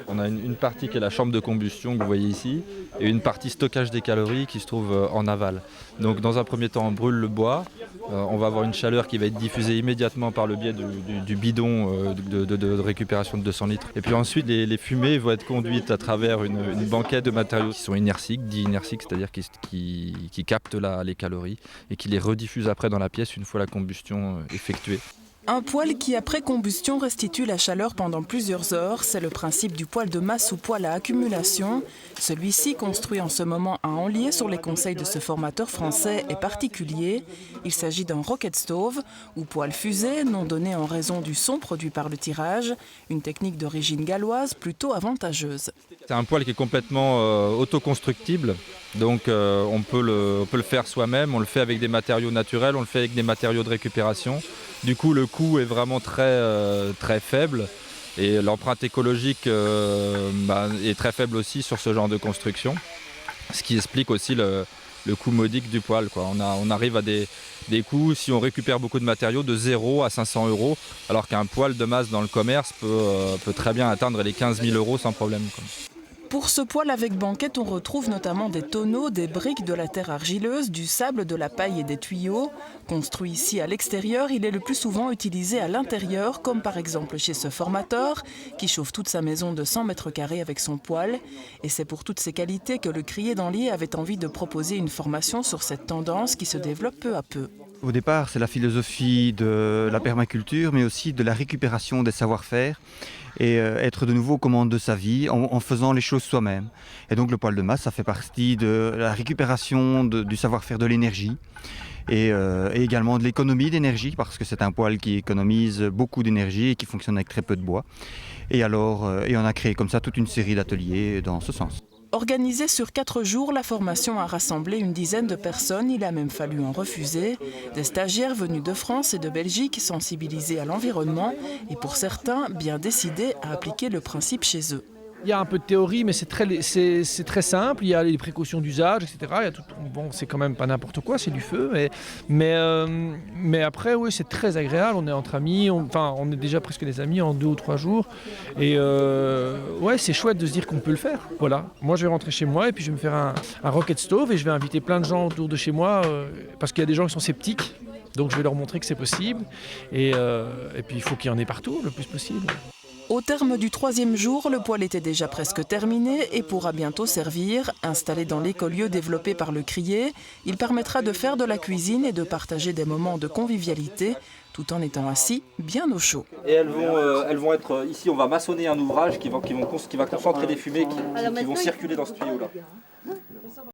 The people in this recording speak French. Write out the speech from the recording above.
On a une partie qui est la chambre de combustion que vous voyez ici et une partie stockage des calories qui se trouve en aval. Donc dans un premier temps on brûle le bois, on va avoir une chaleur qui va être diffusée immédiatement par le biais du bidon de récupération de 200 litres. Et puis ensuite les fumées vont être conduites à travers une banquette de matériaux qui sont inertiques, dits inertiques, c'est-à-dire qui captent les calories et qui les rediffusent après dans la pièce une fois la combustion effectuée. Un poêle qui, après combustion, restitue la chaleur pendant plusieurs heures. C'est le principe du poêle de masse ou poêle à accumulation. Celui-ci, construit en ce moment à Anlier sur les conseils de ce formateur français, est particulier. Il s'agit d'un rocket stove ou poêle fusée, nom donné en raison du son produit par le tirage, une technique d'origine galloise plutôt avantageuse. C'est un poêle qui est complètement autoconstructible, donc on peut le faire soi-même, on le fait avec des matériaux naturels, on le fait avec des matériaux de récupération. Du coup, le coût est vraiment très faible et l'empreinte écologique est très faible aussi sur ce genre de construction, ce qui explique aussi le coût modique du poêle, quoi. On arrive à des coûts, si on récupère beaucoup de matériaux, de 0 à 500 €, alors qu'un poêle de masse dans le commerce peut très bien atteindre les 15 000 € sans problème, quoi. Pour ce poêle avec banquette, on retrouve notamment des tonneaux, des briques, de la terre argileuse, du sable, de la paille et des tuyaux. Construit ici à l'extérieur, il est le plus souvent utilisé à l'intérieur, comme par exemple chez ce formateur, qui chauffe toute sa maison de 100 mètres carrés avec son poêle. Et c'est pour toutes ces qualités que le crier d'Anlier avait envie de proposer une formation sur cette tendance qui se développe peu à peu. Au départ, c'est la philosophie de la permaculture, mais aussi de la récupération des savoir-faire et être de nouveau aux commandes de sa vie en faisant les choses soi-même. Et donc le poêle de masse, ça fait partie de la récupération du savoir-faire de l'énergie et également de l'économie d'énergie, parce que c'est un poêle qui économise beaucoup d'énergie et qui fonctionne avec très peu de bois. Et on a créé comme ça toute une série d'ateliers dans ce sens. Organisée sur 4 jours, la formation a rassemblé une dizaine de personnes. Il a même fallu en refuser. Des stagiaires venus de France et de Belgique, sensibilisés à l'environnement et pour certains, bien décidés à appliquer le principe chez eux. Il y a un peu de théorie, mais c'est très simple. Il y a les précautions d'usage, etc. Il y a bon, c'est quand même pas n'importe quoi, c'est du feu. Mais après, oui, c'est très agréable. On est entre amis. On est déjà presque des amis en 2 ou 3 jours. Et ouais, c'est chouette de se dire qu'on peut le faire. Voilà. Moi, je vais rentrer chez moi et puis je vais me faire un rocket stove et je vais inviter plein de gens autour de chez moi parce qu'il y a des gens qui sont sceptiques. Donc, je vais leur montrer que c'est possible. Et puis, il faut qu'il y en ait partout, le plus possible. Au terme du 3e jour, le poêle était déjà presque terminé et pourra bientôt servir. Installé dans l'écolieu développé par le crier, il permettra de faire de la cuisine et de partager des moments de convivialité tout en étant assis bien au chaud. Et elles vont être ici, on va maçonner un ouvrage qui va concentrer les fumées qui vont circuler dans ce tuyau-là.